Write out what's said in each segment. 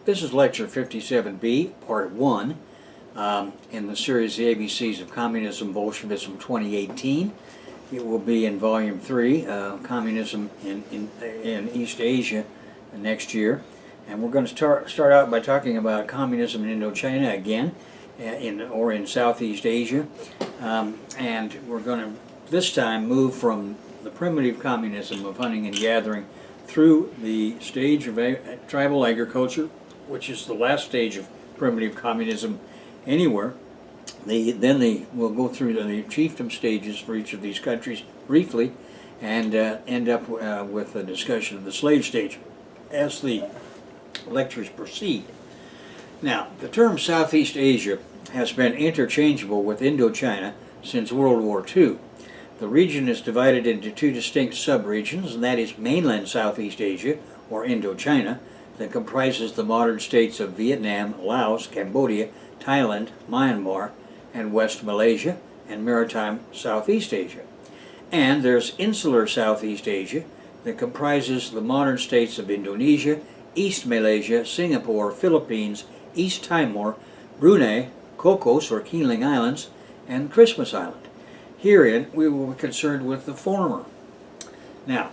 This is Lecture 57B, Part 1, in the series The ABCs of Communism, Bolshevism 2018. It will be in Volume 3, Communism in East Asia next year. And we're going to start out by talking about communism in IndoChina again, or in Southeast Asia. And we're going to, this time, move from the primitive communism of hunting and gathering through the stage of tribal agriculture, which is the last stage of primitive communism anywhere. We'll go through the chiefdom stages for each of these countries briefly, and end up with a discussion of the slave stage as the lectures proceed. Now, the term Southeast Asia has been interchangeable with IndoChina since World War II. The region is divided into two distinct subregions, and that is mainland Southeast Asia, or IndoChina, that comprises the modern states of Vietnam, Laos, Cambodia, Thailand, Myanmar, and West Malaysia, and maritime Southeast Asia. And there's insular Southeast Asia that comprises the modern states of Indonesia, East Malaysia, Singapore, Philippines, East Timor, Brunei, Cocos or Keeling Islands, and Christmas Island. Herein, we will be concerned with the former. Now,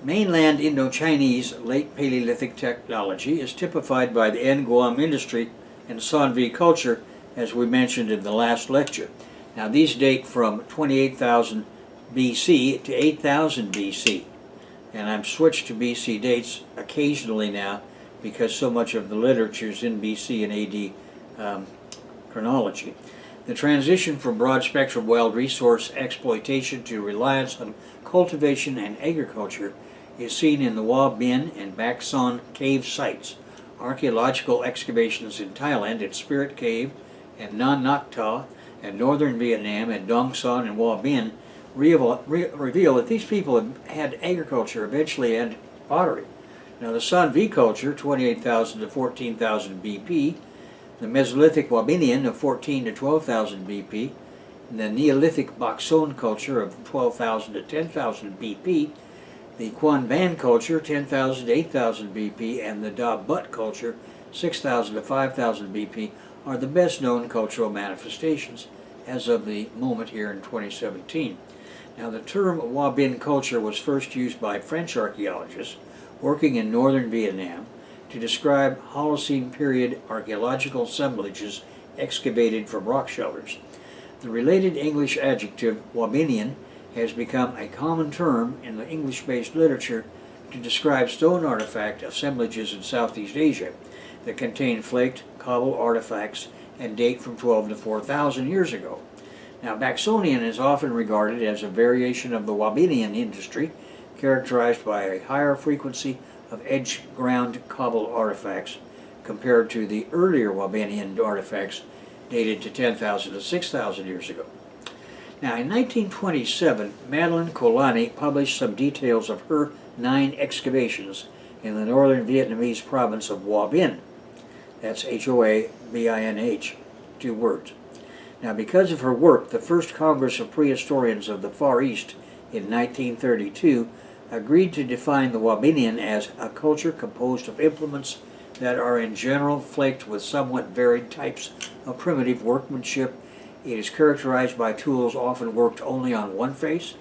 mainland Indo-Chinese late Paleolithic technology is typified by the Nguam industry and Sanvi culture, as we mentioned in the last lecture. Now, these date from 28,000 BC to 8,000 BC. And I'm switched to BC dates occasionally now because so much of the literature is in BC and AD chronology. The transition from broad-spectrum wild resource exploitation to reliance on cultivation and agriculture is seen in the Wa Bin and Bak Son cave sites. Archaeological excavations in Thailand at Spirit Cave and Nan Nak Ta and northern Vietnam and Dong Son and Wa Bin reveal that these people had agriculture eventually and pottery. Now, the Sanvi culture, 28,000 to 14,000 BP, the Mesolithic Wabinian of 14 to 12,000 BP, and the Neolithic Bak Son culture of 12,000 to 10,000 BP, the Quan Van culture, 10,000 to 8,000 BP, and the Da But culture, 6,000 to 5,000 BP, are the best known cultural manifestations as of the moment here in 2017. Now, the term Wa Bin culture was first used by French archaeologists working in northern Vietnam to describe Holocene period archaeological assemblages excavated from rock shelters. The related English adjective Wabinian has become a common term in the English-based literature to describe stone artifact assemblages in Southeast Asia that contain flaked, cobble artifacts and date from 12 to 4,000 years ago. Now, Baksonian is often regarded as a variation of the Wabinian industry, characterized by a higher frequency of edge-ground cobble artifacts compared to the earlier Wabinian artifacts dated to 10,000 to 6,000 years ago. Now, in 1927, Madeline Kolani published some details of her 9 excavations in the northern Vietnamese province of Hoa Binh. That's H-O-A-B-I-N-H, 2 words. Now, because of her work, the first Congress of Prehistorians of the Far East in 1932 agreed to define the Wabinian as a culture composed of implements that are in general flaked with somewhat varied types of primitive workmanship. It is characterized by tools often worked only on one face,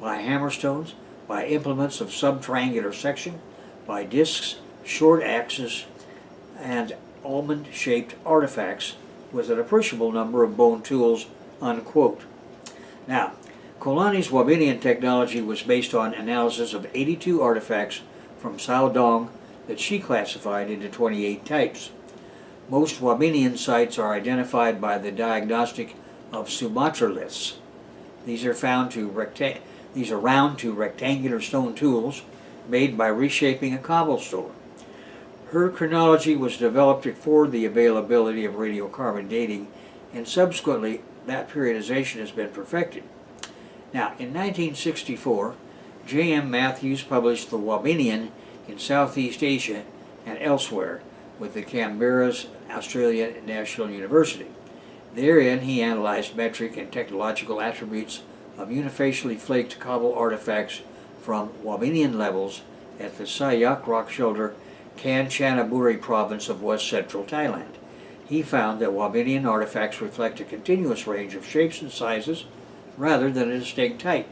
by hammerstones, by implements of subtriangular section, by discs, short axes, and almond-shaped artifacts with an appreciable number of bone tools, unquote. Now, Kolani's Wabinian technology was based on analysis of 82 artifacts from Sao Dong that she classified into 28 types. Most Wabinian sites are identified by the diagnostic of Sumatraliths. These are round to rectangular stone tools made by reshaping a cobblestone. Her chronology was developed before the availability of radiocarbon dating, and subsequently that periodization has been perfected. Now, in 1964, J.M. Matthews published the Wabinian in Southeast Asia and elsewhere with the Canberra's Australian National University. Therein, he analyzed metric and technological attributes of unifacially flaked cobble artifacts from Wabinian levels at the Sayak rock shelter Kanchanaburi province of west central Thailand. He found that Wabinian artifacts reflect a continuous range of shapes and sizes rather than a distinct type.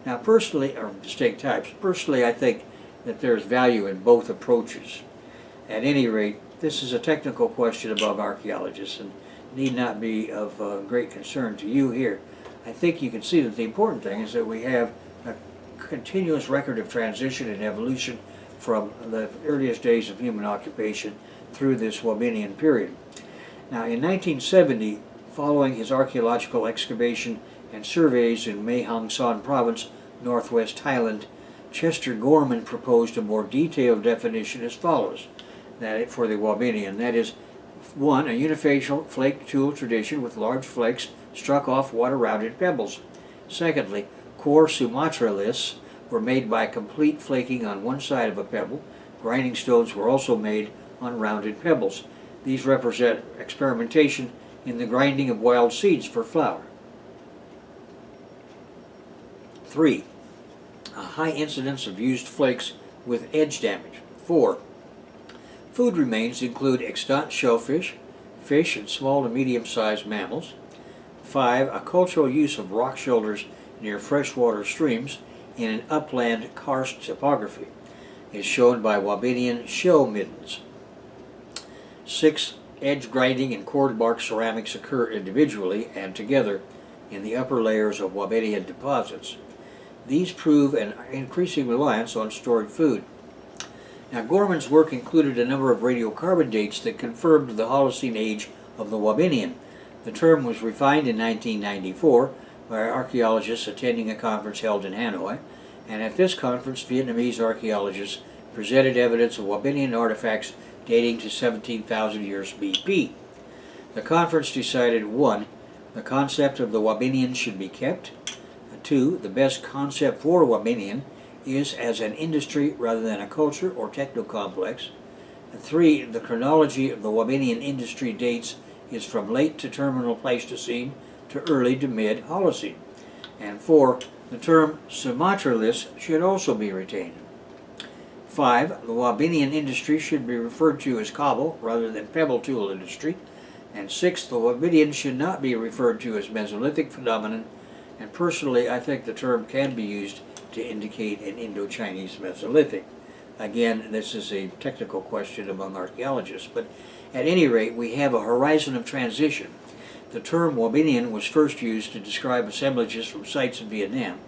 Now personally, or distinct types, personally I think that there's value in both approaches. At any rate, this is a technical question above archaeologists and need not be of great concern to you here. I think you can see that the important thing is that we have a continuous record of transition and evolution from the earliest days of human occupation through this Wabinian period. Now in 1970, following his archaeological excavation and surveys in Mae Hong Son province, northwest Thailand, Chester Gorman proposed a more detailed definition as follows for the Wabinian. That is, 1. A unifacial flake tool tradition with large flakes struck off water-rounded pebbles. Secondly, core Sumatra lists were made by complete flaking on one side of a pebble. Grinding stones were also made on rounded pebbles. These represent experimentation in the grinding of wild seeds for flour. 3. A high incidence of used flakes with edge damage. 4. Food remains include extant shellfish, fish, and small to medium-sized mammals. 5. A cultural use of rock shoulders near freshwater streams in an upland karst topography is shown by Wabinian shell middens. 6. Edge grinding and cord bark ceramics occur individually and together in the upper layers of Wabinian deposits. These prove an increasing reliance on stored food. Now, Gorman's work included a number of radiocarbon dates that confirmed the Holocene age of the Wabinian. The term was refined in 1994 by archaeologists attending a conference held in Hanoi, and at this conference, Vietnamese archaeologists presented evidence of Wabinian artifacts dating to 17,000 years BP. The conference decided 1. The concept of the Wabinian should be kept. 2. The best concept for Wabinian is as an industry rather than a culture or techno-complex. 3. The chronology of the Wabinian industry dates is from late to terminal Pleistocene to early to mid-Holocene. And 4. The term Sumatralis should also be retained. 5. The Wabinian industry should be referred to as cobble rather than pebble tool industry. And 6. The Wabinian should not be referred to as Mesolithic phenomenon. And personally, I think the term can be used to indicate an Indo-Chinese Mesolithic. Again, this is a technical question among archaeologists, but at any rate, we have a horizon of transition. The term Wabinian was first used to describe assemblages from sites in Vietnam,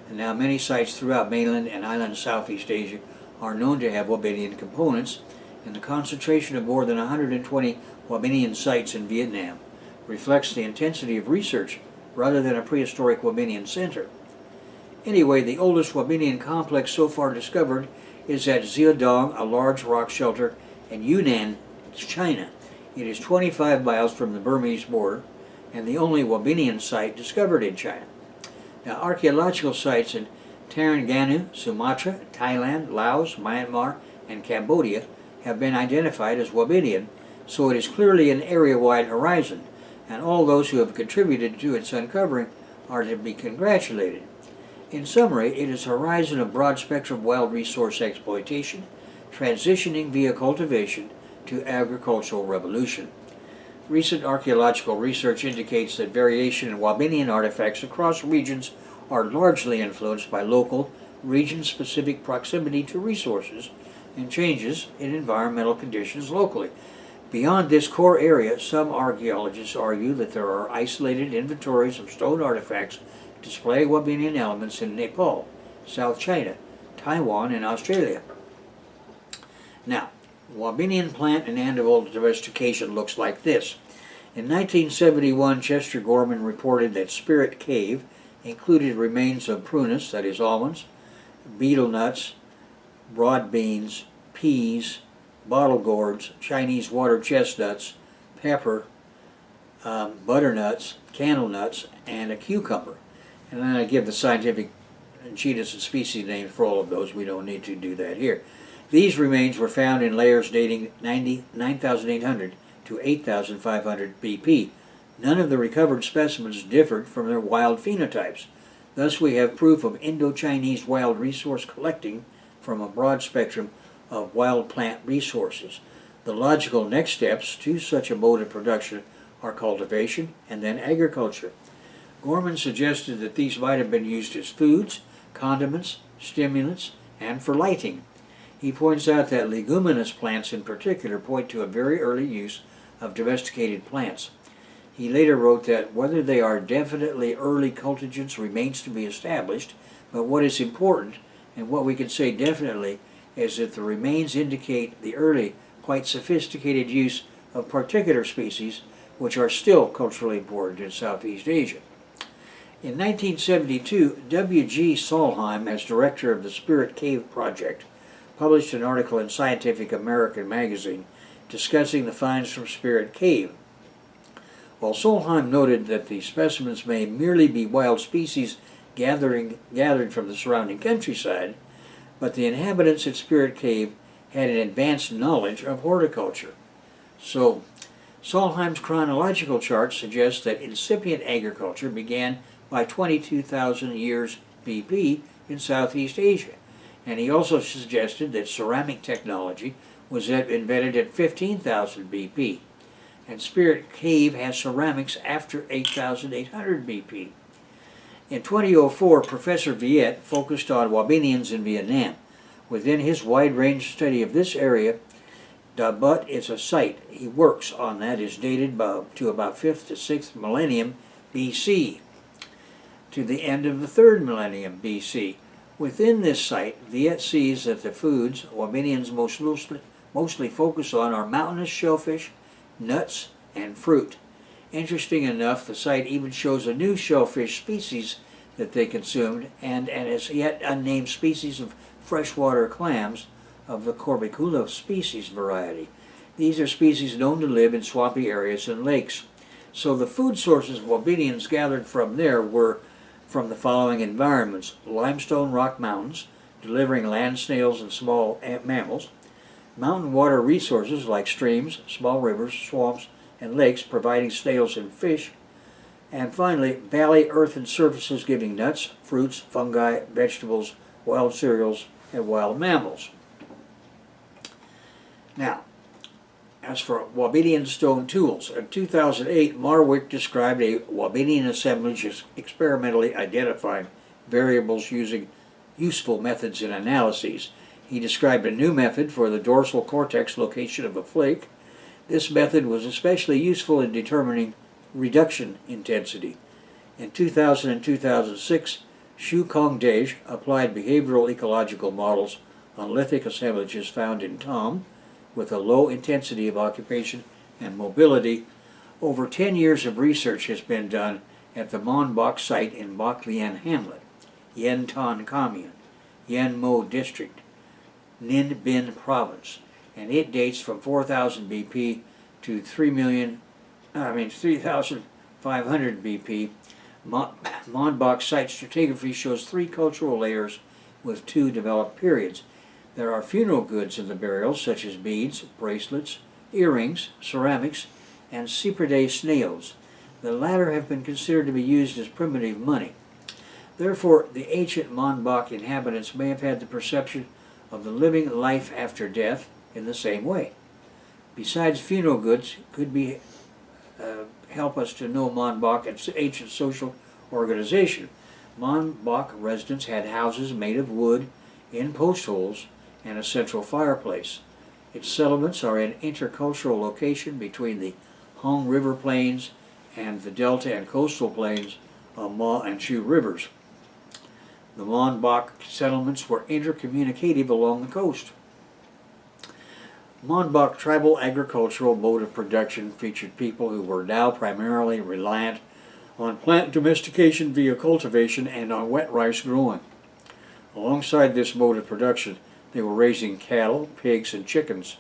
and now many sites throughout mainland and island Southeast Asia are known to have Wabinian components, and the concentration of more than 120 Wabinian sites in Vietnam reflects the intensity of research rather than a prehistoric Wabinian center. Anyway, the oldest Wabinian complex so far discovered is at Xiaodong, a large rock shelter in Yunnan, China. It is 25 miles from the Burmese border and the only Wabinian site discovered in China. Now, archaeological sites in Terengganu, Sumatra, Thailand, Laos, Myanmar, and Cambodia have been identified as Wabinian, so it is clearly an area-wide horizon, and all those who have contributed to its uncovering are to be congratulated. In summary, it is a horizon of broad-spectrum wild resource exploitation, transitioning via cultivation to agricultural revolution. Recent archaeological research indicates that variation in Wabinian artifacts across regions are largely influenced by local, region-specific proximity to resources and changes in environmental conditions locally. Beyond this core area, some archaeologists argue that there are isolated inventories of stone artifacts display Wabinian elements in Nepal, South China, Taiwan, and Australia. Now, Wabinian plant and animal domestication looks like this. In 1971, Chester Gorman reported that Spirit Cave included remains of prunus, that is almonds, betel nuts, broad beans, peas, bottle gourds, Chinese water chestnuts, pepper, butternuts, candle nuts, and a cucumber. And then I give the scientific genus and species names for all of those. We don't need to do that here. These remains were found in layers dating 9,800 to 8,500 BP. None of the recovered specimens differed from their wild phenotypes. Thus we have proof of Indo-Chinese wild resource collecting from a broad spectrum of wild plant resources. The logical next steps to such a mode of production are cultivation and then agriculture. Gorman suggested that these might have been used as foods, condiments, stimulants, and for lighting. He points out that leguminous plants in particular point to a very early use of domesticated plants. He later wrote that whether they are definitely early cultigens remains to be established, but what is important, and what we can say definitely, is that the remains indicate the early, quite sophisticated use of particular species, which are still culturally important in Southeast Asia. In 1972, W.G. Solheim, as director of the Spirit Cave Project, published an article in Scientific American magazine discussing the finds from Spirit Cave. While Solheim noted that the specimens may merely be wild species gathered from the surrounding countryside, but the inhabitants at Spirit Cave had an advanced knowledge of horticulture. So, Solheim's chronological chart suggests that incipient agriculture began by 22,000 years BP in Southeast Asia, and he also suggested that ceramic technology was invented at 15,000 BP, and Spirit Cave has ceramics after 8,800 BP. In 2004, Professor Viet focused on Wabinians in Vietnam. Within his wide-range study of this area, Da Butt is a site he works on that is dated to about 5th to 6th millennium BC, to the end of the 3rd millennium BC. Within this site, Viet sees that the foods Wabinians mostly focus on are mountainous shellfish, nuts, and fruit. Interesting enough, the site even shows a new shellfish species that they consumed and as yet unnamed species of freshwater clams of the Corbicula species variety. These are species known to live in swampy areas and lakes. So the food sources Wabinians gathered from there were from the following environments: limestone rock mountains, delivering land snails and small mammals; mountain water resources like streams, small rivers, swamps, and lakes providing snails and fish; and finally, valley earthen surfaces giving nuts, fruits, fungi, vegetables, wild cereals, and wild mammals. Now, as for Wabinian stone tools, in 2008, Marwick described a Wabinian assemblage experimentally identifying variables using useful methods and analyses. He described a new method for the dorsal cortex location of a flake. This method was especially useful in determining reduction intensity. In 2000 and 2006, Xu Kongdej applied behavioral ecological models on lithic assemblages found in Tom with a low intensity of occupation and mobility. Over 10 years of research has been done at the Mon Bok site in Bok Lien Hamlet, Yen Ton Commune, Yen Mo District, Ninh Binh Province, and it dates from 4,000 BP to 3,500 BP. Mon Bok site stratigraphy shows 3 cultural layers with 2 developed periods. There are funeral goods in the burials, such as beads, bracelets, earrings, ceramics, and cypridae snails. The latter have been considered to be used as primitive money. Therefore, the ancient Mon Bok inhabitants may have had the perception of the living life after death in the same way. Besides, funeral goods could be help us to know Mon Bok and ancient social organization. Mon Bok residents had houses made of wood in post holes and a central fireplace. Its settlements are in intercultural location between the Hong River Plains and the Delta and coastal plains of Ma and Chu rivers. The Mon Bok settlements were intercommunicative along the coast. Mon Bok tribal agricultural mode of production featured people who were now primarily reliant on plant domestication via cultivation and on wet rice growing. Alongside this mode of production, they were raising cattle, pigs, and chickens.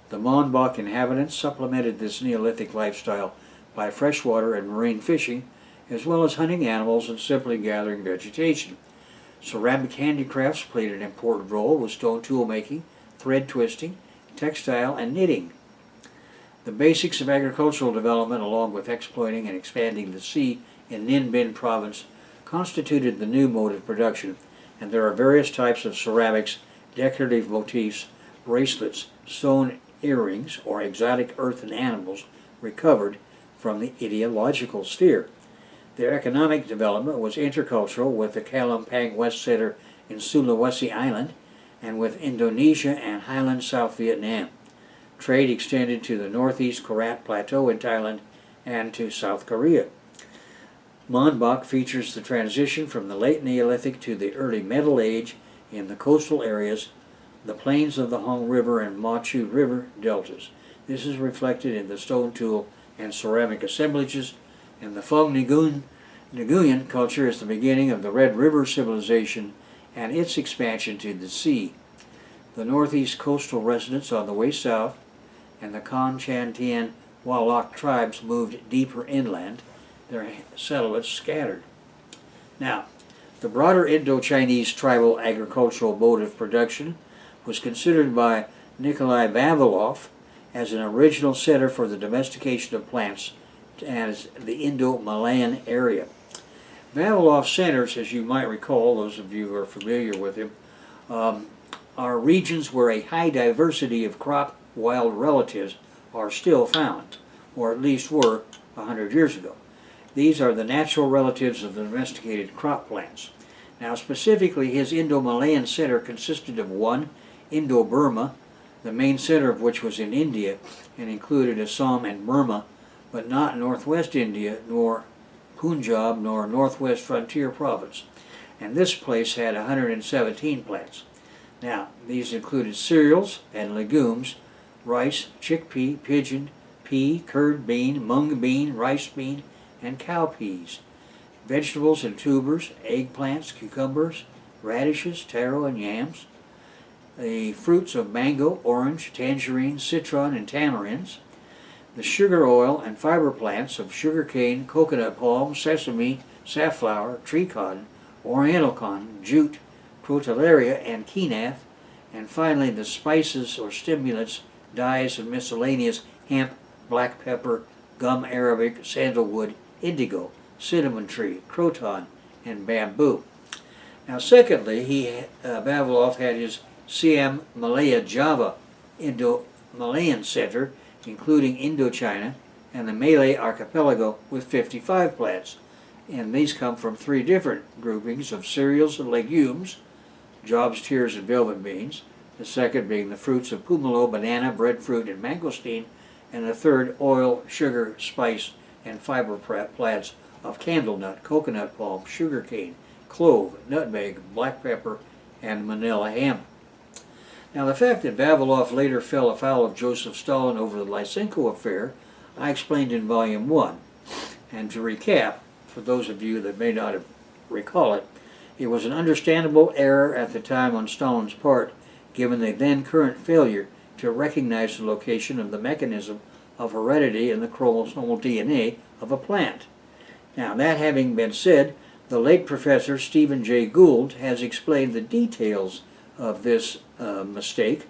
The Mon Bok inhabitants supplemented this Neolithic lifestyle by freshwater and marine fishing, as well as hunting animals and simply gathering vegetation. Ceramic handicrafts played an important role with stone tool making, thread twisting, textile, and knitting. The basics of agricultural development, along with exploiting and expanding the sea in Ninh Binh province, constituted the new mode of production, and there are various types of ceramics, decorative motifs, bracelets, stone earrings, or exotic earthen animals recovered from the ideological sphere. Their economic development was intercultural, with the Kalimpang West Center in Sulawesi Island and with Indonesia and Highland South Vietnam. Trade extended to the northeast Korat Plateau in Thailand and to South Korea. Monbach features the transition from the late Neolithic to the early Middle Age in the coastal areas, the plains of the Hong River and Machu River deltas. This is reflected in the stone tool and ceramic assemblages, and the Fung Nguyen culture is the beginning of the Red River civilization and its expansion to the sea. The northeast coastal residents on the way south and the Kon Chan Tien Wallach tribes moved deeper inland, their settlements scattered. Now, the broader Indo-Chinese tribal agricultural mode of production was considered by Nikolai Vavilov as an original center for the domestication of plants as the Indo-Malayan area. Vavilov's centers, as you might recall, those of you who are familiar with him, are regions where a high diversity of crop wild relatives are still found, or at least were 100 years ago. These are the natural relatives of the domesticated crop plants. Now, specifically, his Indo-Malayan center consisted of one, Indo-Burma, the main center of which was in India and included Assam and Burma, but not northwest India, nor Punjab, nor northwest frontier province. And this place had 117 plants. Now, these included cereals and legumes, rice, chickpea, pigeon, pea, curd bean, mung bean, rice bean, and cowpeas. Vegetables and tubers, eggplants, cucumbers, radishes, taro, and yams. The fruits of mango, orange, tangerine, citron, and tamarinds. The sugar oil and fiber plants of sugarcane, coconut palm, sesame, safflower, tree cotton, oriental cotton, jute, crotalaria, and kinath. And finally, the spices or stimulants, dyes, and miscellaneous hemp, black pepper, gum arabic, sandalwood, indigo, cinnamon tree, croton, and bamboo. Now, secondly, Vavilov had his Siam Malaya Java Indo-Malayan Center, including IndoChina and the Malay Archipelago, with 55 plants. And these come from three different groupings of cereals and legumes, jobs, tears, and velvet beans. The second being the fruits of pumelo, banana, breadfruit, and mangosteen, and the third oil, sugar, spice, and fiber plants of candlenut, coconut palm, sugarcane, clove, nutmeg, black pepper, and manila hemp. Now, the fact that Vavilov later fell afoul of Joseph Stalin over the Lysenko affair, I explained in Volume 1. And to recap, for those of you that may not recall it, it was an understandable error at the time on Stalin's part, given the then current failure to recognize the location of the mechanism of heredity in the chromosomal DNA of a plant. Now, that having been said, the late Professor Stephen Jay Gould has explained the details of this mistake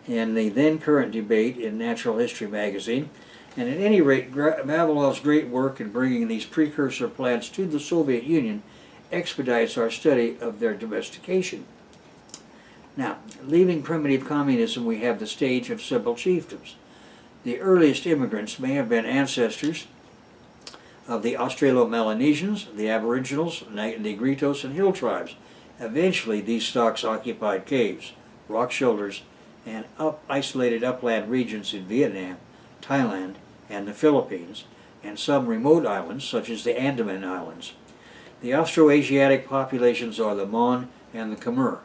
in the then current debate in Natural History magazine. And at any rate, Vavilov's great work in bringing these precursor plants to the Soviet Union expedites our study of their domestication. Now, leaving primitive communism, we have the stage of simple chiefdoms. The earliest immigrants may have been ancestors of the Australo-Melanesians, the Aboriginals, Negritos, and hill tribes. Eventually, these stocks occupied caves, rock shoulders, and isolated upland regions in Vietnam, Thailand, and the Philippines, and some remote islands such as the Andaman Islands. The Austroasiatic populations are the Mon and the Khmer.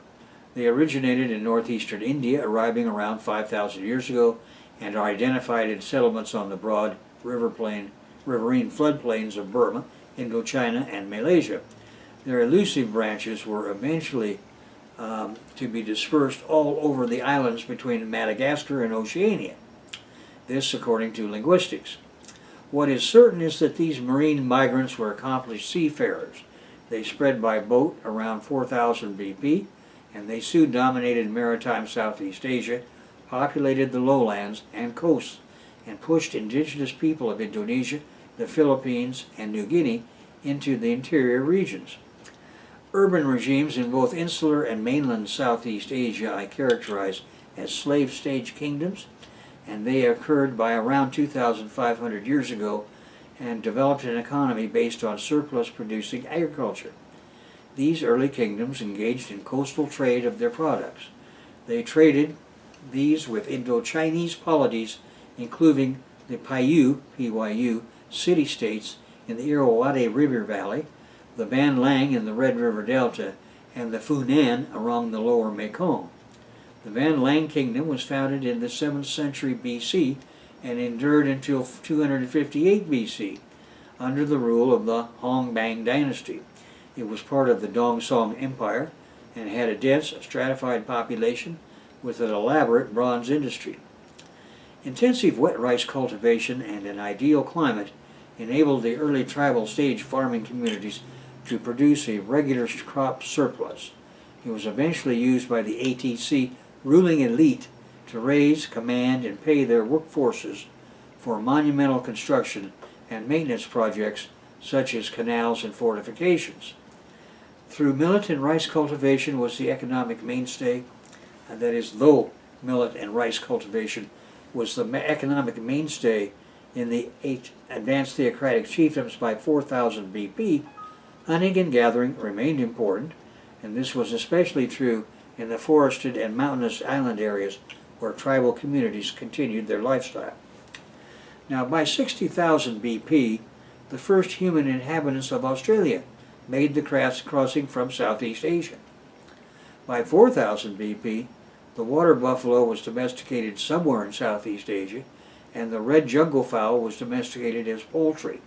They originated in northeastern India, arriving around 5,000 years ago, and are identified in settlements on the broad riverine floodplains of Burma, Indochina, and Malaysia. Their elusive branches were eventually to be dispersed all over the islands between Madagascar and Oceania. This according to linguistics. What is certain is that these marine migrants were accomplished seafarers. They spread by boat around 4000 BP, and they soon dominated maritime Southeast Asia, populated the lowlands and coasts, and pushed indigenous people of Indonesia, the Philippines, and New Guinea into the interior regions. Urban regimes in both insular and mainland Southeast Asia I characterize as slave stage kingdoms, and they occurred by around 2,500 years ago and developed an economy based on surplus producing agriculture. These early kingdoms engaged in coastal trade of their products. They traded these with Indo-Chinese polities, including the Phyu city-states in the Irrawaddy River Valley, the Ban Lang in the Red River Delta, and the Funan along the lower Mekong. The Ban Lang Kingdom was founded in the 7th century BC and endured until 258 BC under the rule of the Hongbang dynasty. It was part of the Dongsong Empire and had a dense, stratified population with an elaborate bronze industry. Intensive wet rice cultivation and an ideal climate enabled the early tribal stage farming communities to produce a regular crop surplus. It was eventually used by the ATC ruling elite to raise, command, and pay their workforces for monumental construction and maintenance projects such as canals and fortifications. Through millet and rice cultivation was the economic mainstay, that is, though millet and rice cultivation was the economic mainstay in the advanced theocratic chiefdoms by 4000 BP, hunting and gathering remained important, and this was especially true in the forested and mountainous island areas where tribal communities continued their lifestyle. Now, by 60,000 BP, the first human inhabitants of Australia made the crossing from Southeast Asia. By 4000 BP, the water buffalo was domesticated somewhere in Southeast Asia, and the red jungle fowl was domesticated as poultry.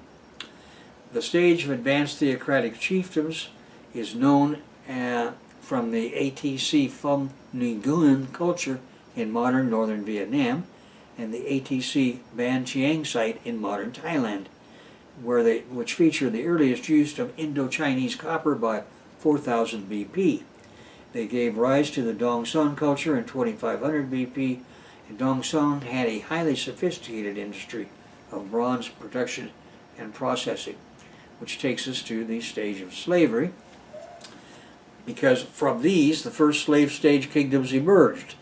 The stage of advanced theocratic chiefdoms is known from the ATC Phum Nguyen culture in modern northern Vietnam and the ATC Ban Chiang site in modern Thailand, which feature the earliest use of Indo-Chinese copper by 4000 BP. They gave rise to the Dongsong culture in 2500 BP, and Dongsong had a highly sophisticated industry of bronze production and processing, which takes us to the stage of slavery, because from these the first slave stage kingdoms emerged.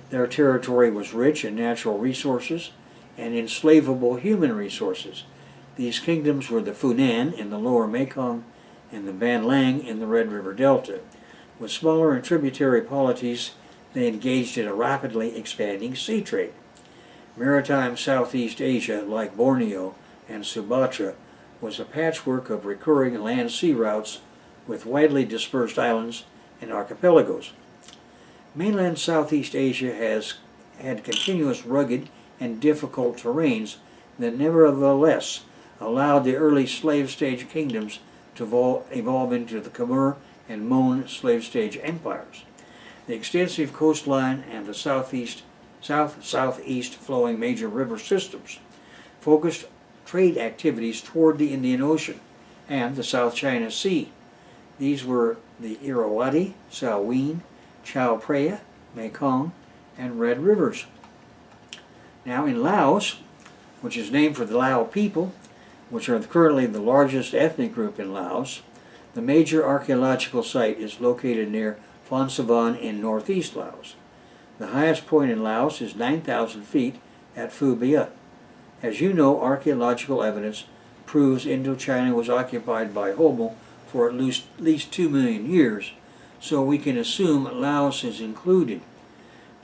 Their territory was rich in natural resources and enslavable human resources. These kingdoms were the Funan in the lower Mekong and the Ban Lang in the Red River Delta. With smaller and tributary polities, they engaged in a rapidly expanding sea trade. Maritime Southeast Asia, like Borneo and Sumatra, was a patchwork of recurring land-sea routes with widely dispersed islands and archipelagos. Mainland Southeast Asia has had continuous rugged and difficult terrains that nevertheless allowed the early slave stage kingdoms to evolve into the Khmer and Mon slave stage empires. The extensive coastline and the southeast flowing major river systems focused trade activities toward the Indian Ocean and the South China Sea. These were the Irrawaddy, Salween, Chao Phraya, Mekong, and Red Rivers. Now in Laos, which is named for the Lao people, which are currently the largest ethnic group in Laos, the major archaeological site is located near Phon Savan in northeast Laos. The highest point in Laos is 9,000 feet at Phu Biat. As you know, archaeological evidence proves Indochina was occupied by Homo for at least 2 million years, so we can assume Laos is included.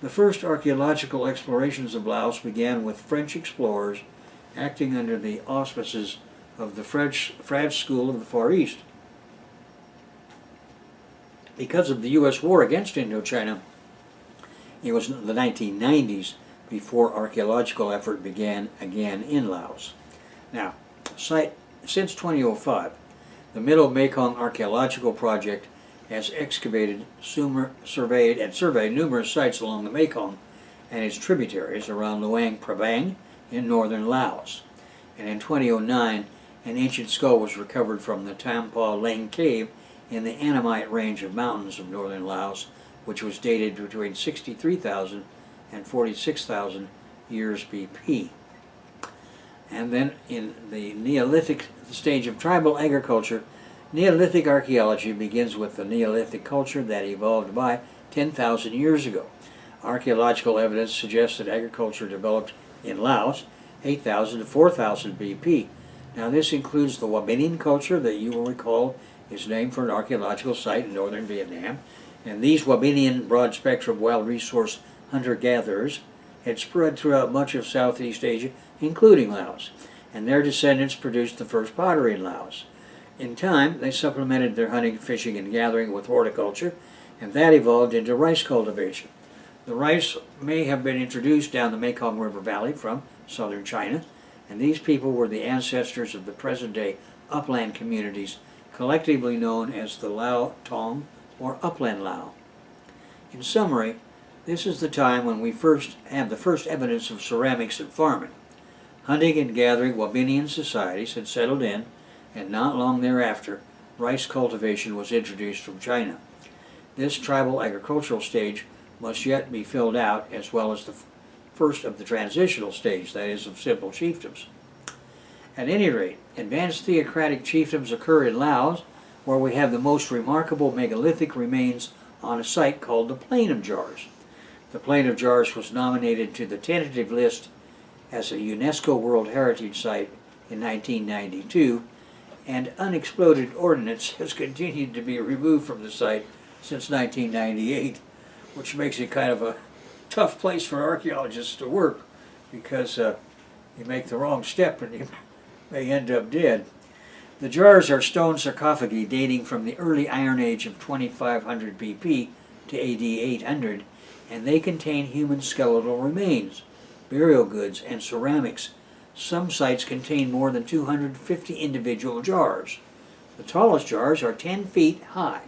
The first archaeological explorations of Laos began with French explorers acting under the auspices of the French School of the Far East. Because of the U.S. war against Indochina, it was the 1990s before archaeological effort began again in Laos. Now, since 2005, the Middle Mekong Archaeological Project has excavated, surveyed numerous sites along the Mekong and its tributaries around Luang Prabang in northern Laos. And in 2009, an ancient skull was recovered from the Tam Pa Leng Cave in the Annamite range of mountains of northern Laos, which was dated between 63,000 and 46,000 years BP. And then in the Neolithic stage of tribal agriculture, Neolithic archaeology begins with the Neolithic culture that evolved by 10,000 years ago. Archaeological evidence suggests that agriculture developed in Laos 8000 to 4000 BP. Now this includes the Wabinian culture that you will recall is named for an archaeological site in northern Vietnam. And these Wabinian broad-spectrum wild resource hunter-gatherers had spread throughout much of Southeast Asia, including Laos. And their descendants produced the first pottery in Laos. In time, they supplemented their hunting, fishing, and gathering with horticulture, and that evolved into rice cultivation. The rice may have been introduced down the Mekong River Valley from southern China, and these people were the ancestors of the present-day upland communities, collectively known as the Lao Tong or Upland Lao. In summary, this is the time when we first have the first evidence of ceramics and farming. Hunting and gathering Wabinian societies had settled in, and not long thereafter, rice cultivation was introduced from China. This tribal agricultural stage must yet be filled out, as well as the first of the transitional stage, that is, of simple chiefdoms. At any rate, advanced theocratic chiefdoms occur in Laos, where we have the most remarkable megalithic remains on a site called the Plain of Jars. The Plain of Jars was nominated to the tentative list as a UNESCO World Heritage Site in 1992, and unexploded ordnance has continued to be removed from the site since 1998, which makes it kind of a tough place for archaeologists to work, because you make the wrong step and you may end up dead. The jars are stone sarcophagi dating from the early Iron Age of 2500 BP to AD 800, and they contain human skeletal remains, burial goods, and ceramics. Some sites contain more than 250 individual jars. The tallest jars are 10 feet high.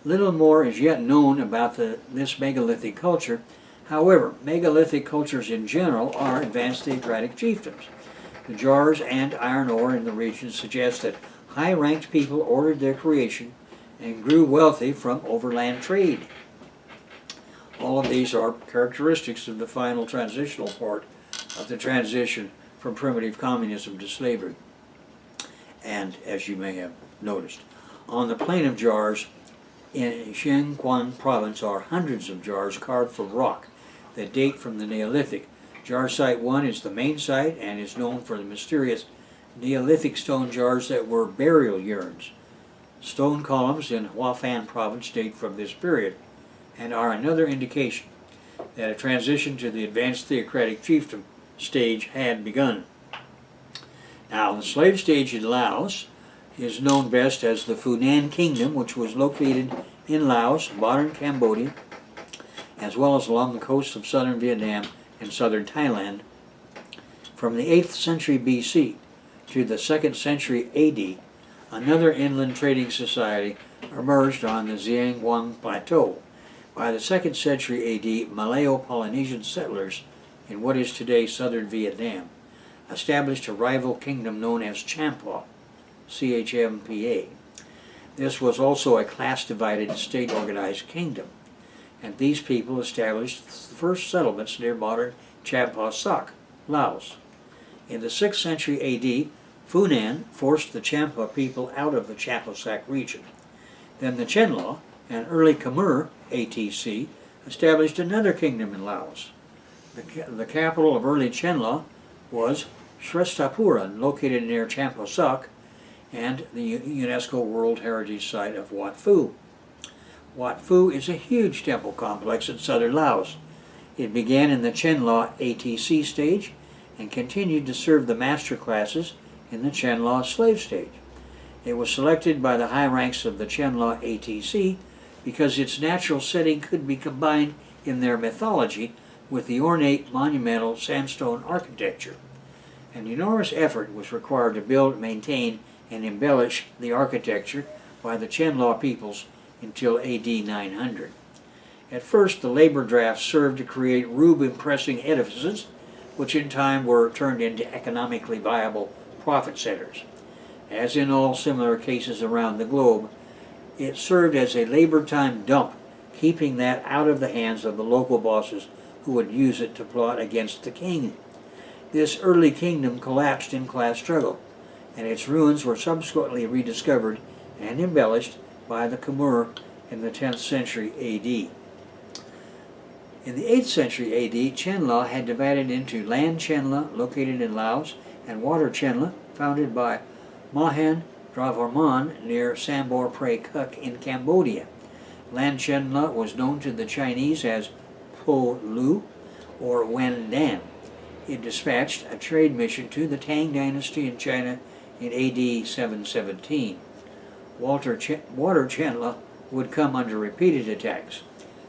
Little more is yet known about this megalithic culture. However, megalithic cultures in general are advanced theocratic chiefdoms. The jars and iron ore in the region suggest that high-ranked people ordered their creation and grew wealthy from overland trade. All of these are characteristics of the final transitional part of the transition from primitive communism to slavery. And as you may have noticed, on the Plain of Jars in Xiangquan province are hundreds of jars carved from rock that date from the Neolithic. Jar Site 1 is the main site and is known for the mysterious Neolithic stone jars that were burial urns. Stone columns in Huafan province date from this period and are another indication that a transition to the advanced theocratic chiefdom stage had begun. Now, the slave stage in Laos is known best as the Phyu Kingdom, which was located in Laos, modern Cambodia, as well as along the coast of southern Vietnam and southern Thailand. From the 8th century BC to the 2nd century AD, another inland trading society emerged on the Xiangwang Plateau. By the 2nd century AD, Malayo-Polynesian settlers in what is today southern Vietnam established a rival kingdom known as Champa, CHMPA. This was also a class-divided, state-organized kingdom, and these people established the first settlements near modern Champa Sak, Laos. In the 6th century AD, Funan forced the Champa people out of the Champasak region. Then the Chenla, an early Khmer ATC, established another kingdom in Laos. The capital of early Chenla was Shrestapura, located near Champasak, and the UNESCO World Heritage Site of Wat Phu. Wat Phu is a huge temple complex in southern Laos. It began in the Chenla ATC stage and continued to serve the master classes in the Chenla slave stage. It was selected by the high ranks of the Chenla ATC because its natural setting could be combined in their mythology with the ornate monumental sandstone architecture. An enormous effort was required to build, maintain, and embellish the architecture by the Chenla peoples until AD 900. At first, the labor drafts served to create roof-impressing edifices, which in time were turned into economically viable profit centers. As in all similar cases around the globe, it served as a labor time dump, keeping that out of the hands of the local bosses who would use it to plot against the king. This early kingdom collapsed in class struggle, and its ruins were subsequently rediscovered and embellished by the Khmer in the 10th century AD. In the 8th century AD, Chenla had divided into Land Chenla, located in Laos, and Water Chenla, founded by Mahan Dravarman near Sambor Prey Kuk in Cambodia. Land Chenla was known to the Chinese as Po Lu or Wen Dan. It dispatched a trade mission to the Tang dynasty in China in AD 717. Water Chenla would come under repeated attacks,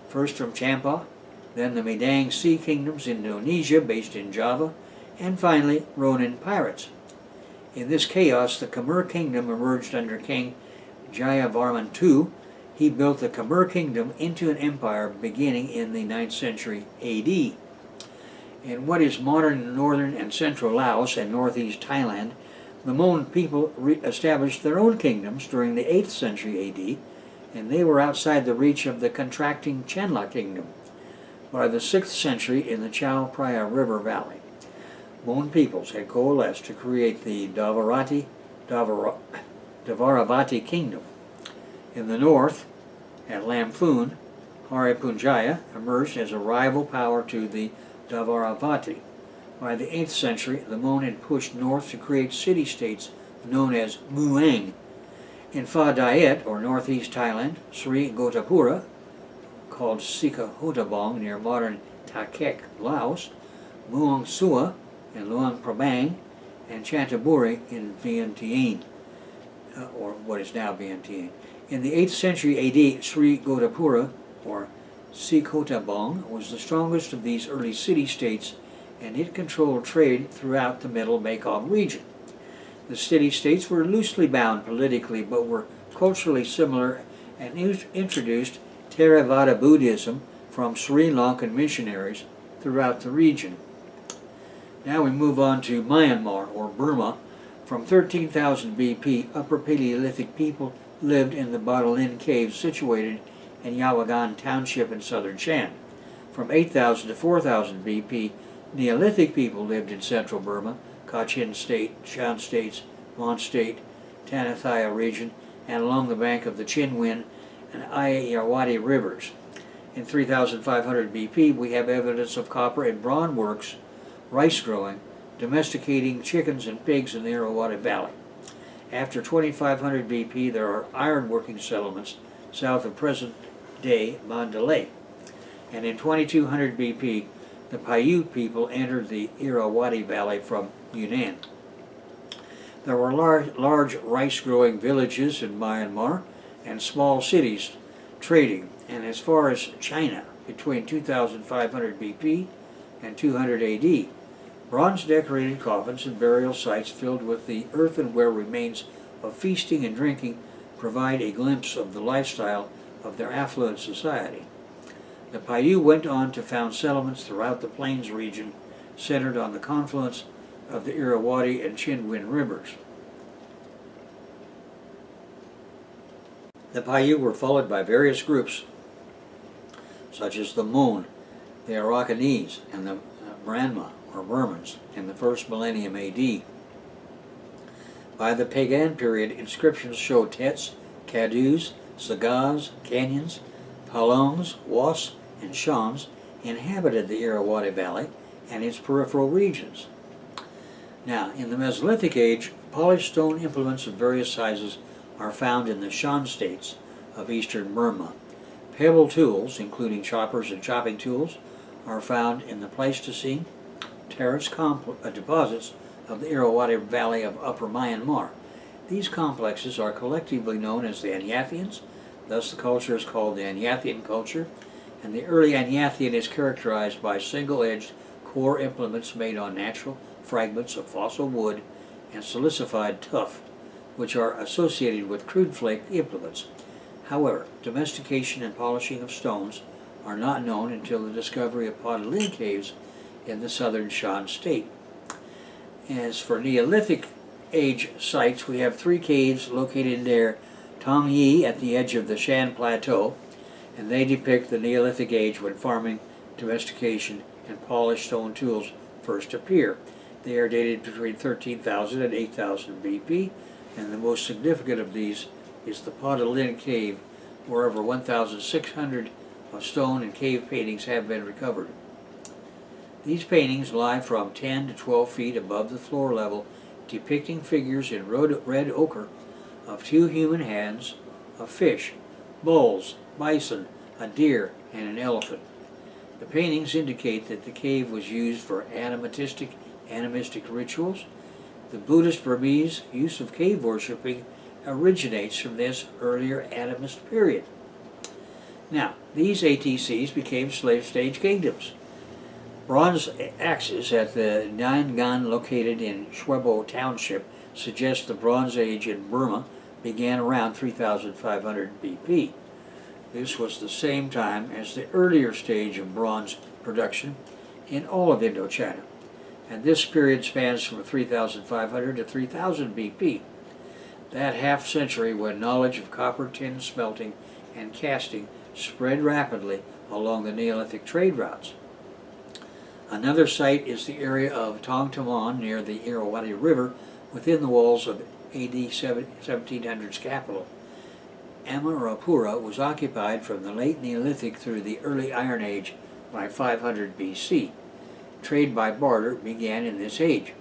first from Champa, then the Medang Sea Kingdoms in Indonesia based in Java, and finally Ronin pirates. In this chaos, the Khmer Kingdom emerged under King Jayavarman II. He built the Khmer Kingdom into an empire beginning in the 9th century AD. In what is modern northern and central Laos and northeast Thailand, the Mon people established their own kingdoms during the 8th century AD, and they were outside the reach of the contracting Chenla Kingdom. By the 6th century, in the Chao Phraya River Valley, Mon peoples had coalesced to create the Dvaravati Kingdom. In the north, at Lamphun, Haripunjaya emerged as a rival power to the Dvaravati. By the 8th century, the Mon had pushed north to create city-states known as Muang. In Pha Diet, or northeast Thailand, Sri Gotapura, called Sikhotabong near modern Takek, Laos, Muang Sua in Luang Prabang, and Chantaburi in Vientiane, or what is now Vientiane. In the 8th century AD, Sri Gotapura, or Sikhotabong, was the strongest of these early city-states, and it controlled trade throughout the middle Mekong region. The city-states were loosely bound politically, but were culturally similar and introduced Theravada Buddhism from Sri Lankan missionaries throughout the region. Now we move on to Myanmar, or Burma. From 13,000 BP, Upper Paleolithic people lived in the Hlin caves situated in Yawagan Township in southern Shan. From 8,000 to 4,000 BP, Neolithic people lived in central Burma, Kachin State, Shan States, Mon State, Tanathaya region, and along the bank of the Chinwin and Ayeyarwady rivers. In 3,500 BP, we have evidence of copper and bronze works, rice growing, domesticating chickens and pigs in the Irrawaddy Valley. After 2,500 BP, there are iron working settlements south of present-day Mandalay. And in 2,200 BP, the Phyu people entered the Irrawaddy Valley from Yunnan. There were large rice-growing villages in Myanmar and small cities trading, and as far as China, between 2,500 BP and 200 AD. Bronze-decorated coffins and burial sites filled with the earthenware remains of feasting and drinking provide a glimpse of the lifestyle of their affluent society. The Phyu went on to found settlements throughout the plains region, centered on the confluence of the Irrawaddy and Chinwin rivers. The Phyu were followed by various groups, such as the Mon, the Arakanese, and the Brahma, or Burmans, in the first millennium AD. By the Pagan period, inscriptions show Tets, Kadus, Sagas, Canyons, Palongs, Was, and Shans inhabited the Irrawaddy Valley and its peripheral regions. Now, in the Mesolithic age, polished stone implements of various sizes are found in the Shan states of eastern Burma. Pebble tools, including choppers and chopping tools, are found in the Pleistocene terrace deposits of the Irrawaddy Valley of Upper Myanmar. These complexes are collectively known as the Anyathians, thus the culture is called the Anyathian culture, and the early Anyathian is characterized by single-edged core implements made on natural fragments of fossil wood and silicified tuff, which are associated with crude flake implements. However, domestication and polishing of stones are not known until the discovery of Hlin caves in the southern Shan state. As for Neolithic age sites, we have 3 caves located near Tong Yi at the edge of the Shan Plateau, and they depict the Neolithic age when farming, domestication, and polished stone tools first appear. They are dated between 13,000 and 8,000 BP, and the most significant of these is the Hlin cave, where over 1,600 of stone and cave paintings have been recovered. These paintings lie from 10 to 12 feet above the floor level, depicting figures in red ochre of 2 human hands, a fish, bulls, bison, a deer, and an elephant. The paintings indicate that the cave was used for animistic rituals. The Buddhist Burmese use of cave worshipping originates from this earlier animist period. Now, these ATCs became slave-stage kingdoms. Bronze axes at the Nyangan located in Shwebo Township suggest the Bronze Age in Burma began around 3500 BP. This was the same time as the earlier stage of bronze production in all of Indochina, and this period spans from 3500 to 3000 BP. That half-century when knowledge of copper, tin smelting, and casting spread rapidly along the Neolithic trade routes. Another site is the area of Tongtamon near the Irrawaddy River within the walls of AD 1700's capital. Amarapura was occupied from the late Neolithic through the early Iron Age by 500 BC. Trade by barter began in this age.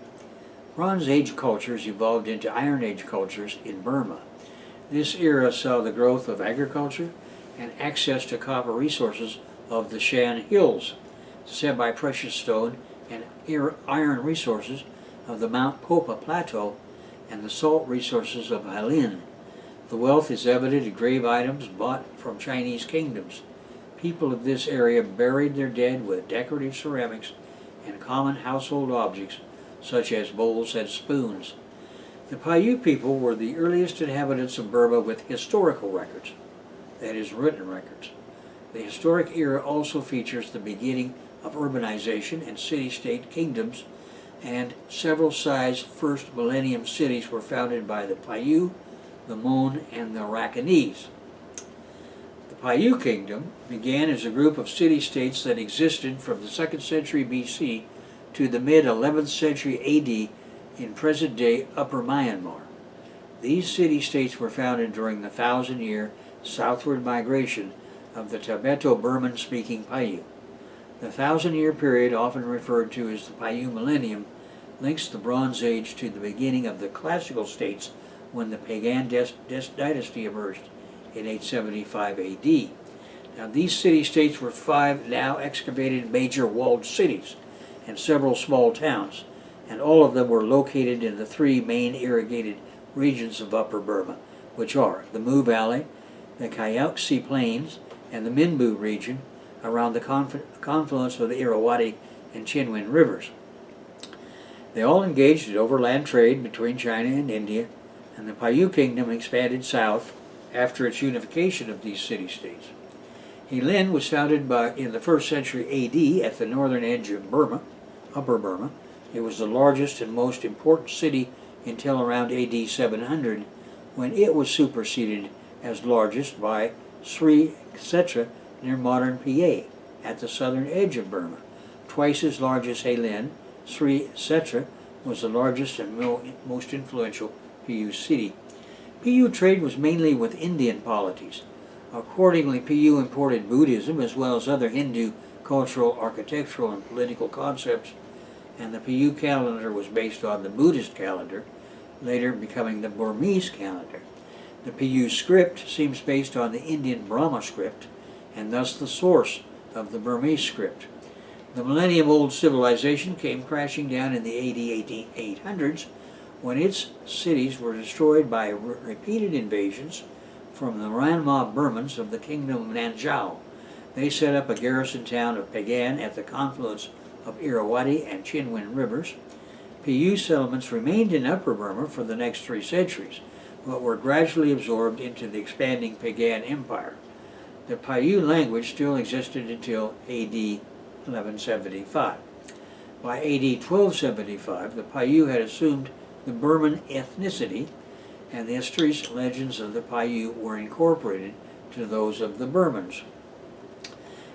Bronze Age cultures evolved into Iron Age cultures in Burma. This era saw the growth of agriculture and access to copper resources of the Shan Hills, semi-precious stone and iron resources of the Mount Popa Plateau, and the salt resources of Hlin. The wealth is evident in grave items bought from Chinese kingdoms. People of this area buried their dead with decorative ceramics and common household objects such as bowls and spoons. The Phyu people were the earliest inhabitants of Burma with historical records, that is, written records. The historic era also features the beginning of urbanization and city-state kingdoms, and several sized first millennium cities were founded by the Phyu, the Mon, and the Rakanese. The Phyu Kingdom began as a group of city-states that existed from the 2nd century BC to the mid-11th century AD in present-day Upper Myanmar. These city-states were founded during the 1,000-year southward migration of the Tibeto-Burman-speaking Phyu. The 1,000-year period, often referred to as the Phyu Millennium, links the Bronze Age to the beginning of the classical states when the Pagan dynasty emerged in 875 AD. Now, these city-states were 5 now excavated major walled cities and several small towns, and all of them were located in the 3 main irrigated regions of Upper Burma, which are the Mu Valley, the Kayauksi Plains, and the Minbu region around the confluence of the Irrawaddy and Chinwin rivers. They all engaged in overland trade between China and India, and the Phyu Kingdom expanded south after its unification of these city-states. Hlin was founded in the 1st century AD at the northern edge of Burma, Upper Burma. It was the largest and most important city until around AD 700, when it was superseded as largest by Sri Ksetra near modern PA at the southern edge of Burma. Twice as large as Hlin, Sri Ksetra was the largest and most influential Phyu city. Phyu trade was mainly with Indian polities. Accordingly, Phyu imported Buddhism as well as other Hindu cultural, architectural, and political concepts, and the Phyu calendar was based on the Buddhist calendar, later becoming the Burmese calendar. The Phyu script seems based on the Indian Brahma script, and thus the source of the Burmese script. The millennium-old civilization came crashing down in the AD 800s when its cities were destroyed by repeated invasions from the Ranma Burmans of the Kingdom of Nanzhao. They set up a garrison town of Pagan at the confluence of Irrawaddy and Chinwin rivers. Phyu settlements remained in Upper Burma for the next 3 centuries, but were gradually absorbed into the expanding Pagan Empire. The Phyu language still existed until AD 1175. By AD 1275, the Phyu had assumed the Burman ethnicity, and the histories and legends of the Phyu were incorporated to those of the Burmans.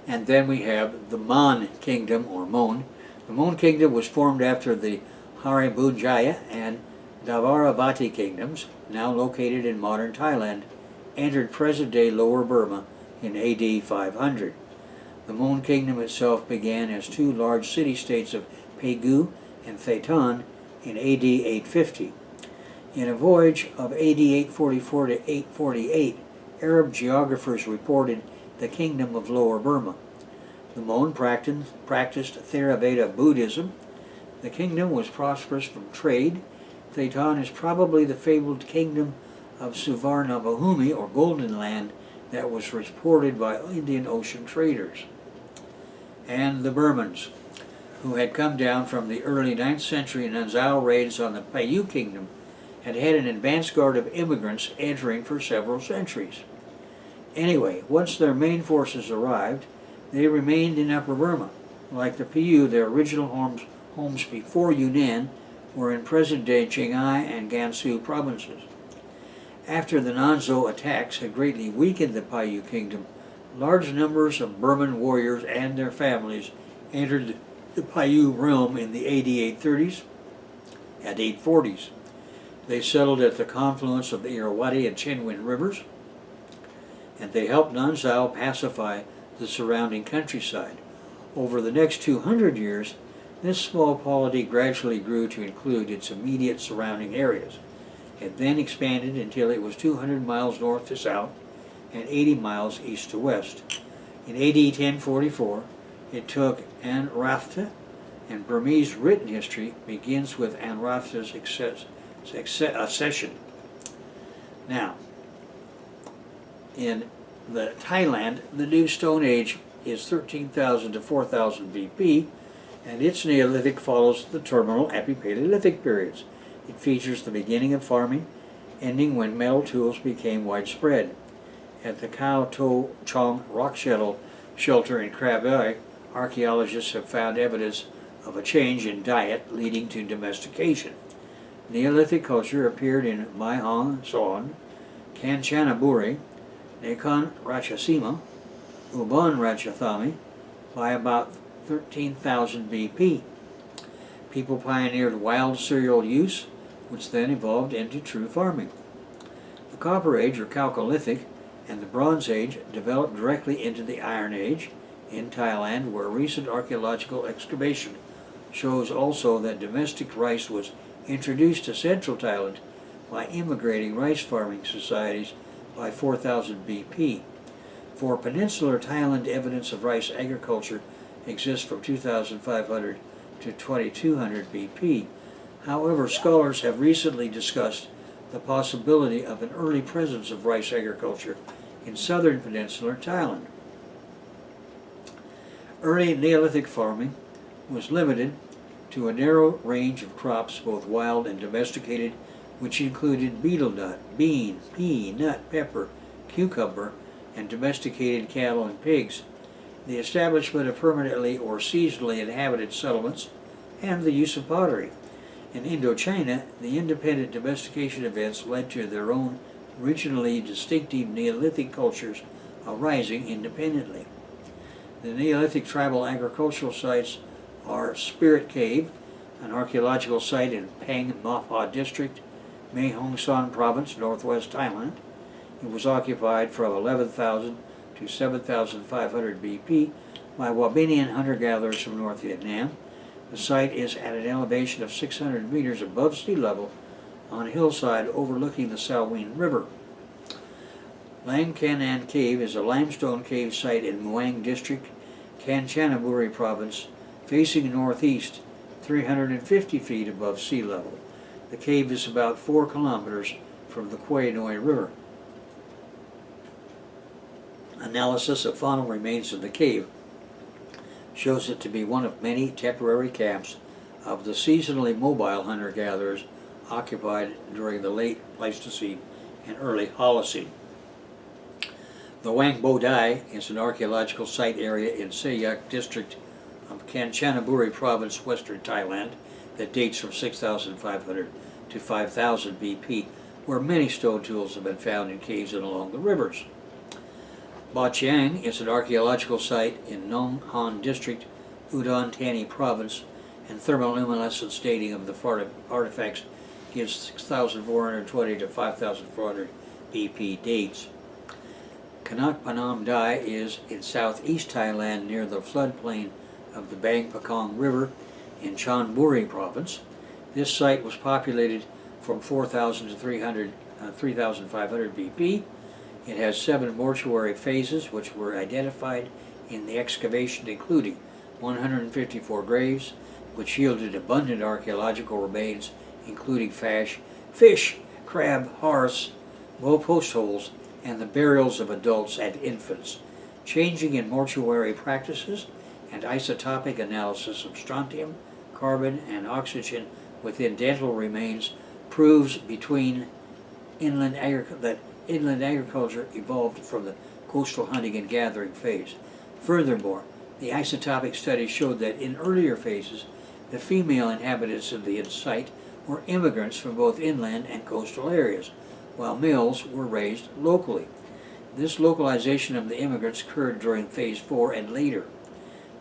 And then we have the Mon Kingdom, or Mon. The Mon Kingdom was formed after the Haribunjaya and Davaravati kingdoms, now located in modern Thailand, entered present-day Lower Burma in AD 500. The Mon Kingdom itself began as two large city-states of Pegu and Thailand in AD 850. In a voyage of AD 844 to 848, Arab geographers reported the Kingdom of Lower Burma. The Mon practiced Theravada Buddhism. The kingdom was prosperous from trade. Thailand is probably the fabled kingdom of Suvarnabhumi, or Golden Land, that was reported by Indian Ocean traders. And the Burmans, who had come down from the early 9th century Nanzhao raids on the Phyu Kingdom, had had an advance guard of immigrants entering for several centuries. Anyway, once their main forces arrived, they remained in Upper Burma. Like the Phyu, their original homes before Yunnan were in present-day Qinghai and Gansu provinces. After the Nanzhao attacks had greatly weakened the Phyu Kingdom, large numbers of Burman warriors and their families entered the Phyu realm in the AD 830s and 840s. They settled at the confluence of the Irrawaddy and Chinwin rivers, and they helped Nanzhao pacify the surrounding countryside. Over the next 200 years, this small polity gradually grew to include its immediate surrounding areas. It then expanded until it was 200 miles north to south and 80 miles east to west. In AD 1044, it took Anrathta, and Burmese written history begins with Anrathta's accession. Now, in Thailand, the New Stone Age is 13,000 to 4,000 BP, and its Neolithic follows the terminal Epipaleolithic periods. It features the beginning of farming, ending when metal tools became widespread. At the Khao To Chong rock shelter in Krabi, archaeologists have found evidence of a change in diet leading to domestication. Neolithic culture appeared in Mai Hong Son, Kanchanaburi, Nakhon Ratchasima, Ubon Ratchathami by about 13,000 BP. People pioneered wild cereal use, which then evolved into true farming. The Copper Age, or Chalcolithic, and the Bronze Age developed directly into the Iron Age in Thailand, where recent archaeological excavation shows also that domestic rice was introduced to central Thailand by immigrating rice farming societies by 4000 BP. For peninsular Thailand, evidence of rice agriculture exists from 2500 to 2200 BP. However, scholars have recently discussed the possibility of an early presence of rice agriculture in southern peninsular Thailand. Early Neolithic farming was limited to a narrow range of crops, both wild and domesticated, which included betel nut, bean, pea, nut, pepper, cucumber, and domesticated cattle and pigs, the establishment of permanently or seasonally inhabited settlements, and the use of pottery. In IndoChina, the independent domestication events led to their own regionally distinctive Neolithic cultures arising independently. The Neolithic tribal agricultural sites are Spirit Cave, an archaeological site in Pang Mapha District, Mae Hong Son Province, northwest Thailand. It was occupied from 11,000 to 7,500 BP by Wabinian hunter-gatherers from North Vietnam. The site is at an elevation of 600 meters above sea level on a hillside overlooking the Salween River. Lang Kanan Cave is a limestone cave site in Muang District, Kanchanaburi Province, facing northeast, 350 feet above sea level. The cave is about 4 kilometers from the Quai Noi River. Analysis of faunal remains of the cave shows it to be one of many temporary camps of the seasonally mobile hunter-gatherers occupied during the late Pleistocene and early Holocene. The Wang Bo Dai is an archaeological site area in Sayak District of Kanchanaburi Province, western Thailand, that dates from 6,500 to 5,000 BP, where many stone tools have been found in caves and along the rivers. Ba Chiang is an archaeological site in Nong Han District, Udon Thani Province, and thermoluminescence dating of the artifacts gives 6,420 to 5,400 BP dates. Kanak Panam Dai is in southeast Thailand near the floodplain of the Bang Pakong River in Chonburi province. This site was populated from 4,000 to 3,500 BP. It has 7 mortuary phases which were identified in the excavation, including 154 graves, which yielded abundant archaeological remains, including fish, crab, hearths, post holes, and the burials of adults and infants. Changing in mortuary practices and isotopic analysis of strontium, carbon, and oxygen within dental remains proves that inland agriculture evolved from the coastal hunting and gathering phase. Furthermore, the isotopic studies showed that in earlier phases, the female inhabitants of the site were immigrants from both inland and coastal areas, while males were raised locally. This localization of the immigrants occurred during Phase 4 and later.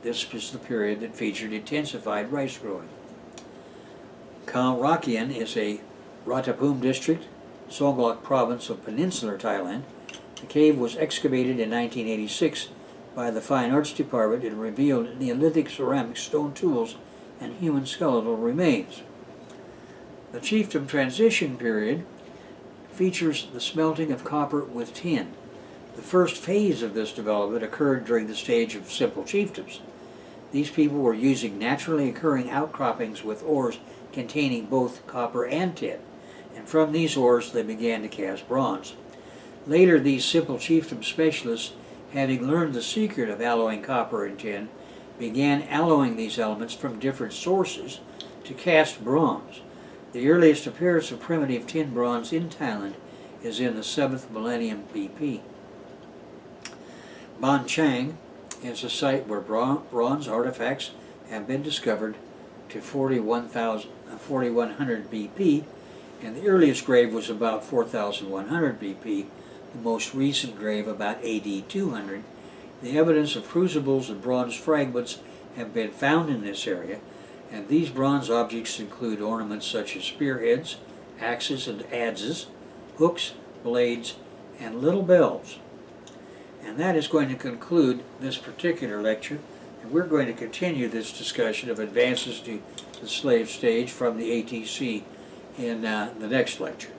This was the period that featured intensified rice growing. Khao Rakian is a Ratapum district, Songlok province of peninsular Thailand. The cave was excavated in 1986 by the Fine Arts Department and revealed Neolithic ceramic stone tools and human skeletal remains. The Chiefdom transition period features the smelting of copper with tin. The first phase of this development occurred during the stage of simple chiefdoms. These people were using naturally occurring outcroppings with ores containing both copper and tin, and from these ores they began to cast bronze. Later, these simple chiefdom specialists, having learned the secret of alloying copper and tin, began alloying these elements from different sources to cast bronze. The earliest appearance of primitive tin bronze in Thailand is in the 7th millennium BP. Ban Chang is a site where bronze artifacts have been discovered to 4100 BP, and the earliest grave was about 4100 BP, the most recent grave about AD 200. The evidence of crucibles and bronze fragments have been found in this area, and these bronze objects include ornaments such as spearheads, axes and adzes, hooks, blades, and little bells. And that is going to conclude this particular lecture, and we're going to continue this discussion of advances to the slave stage from the ATC in the next lecture.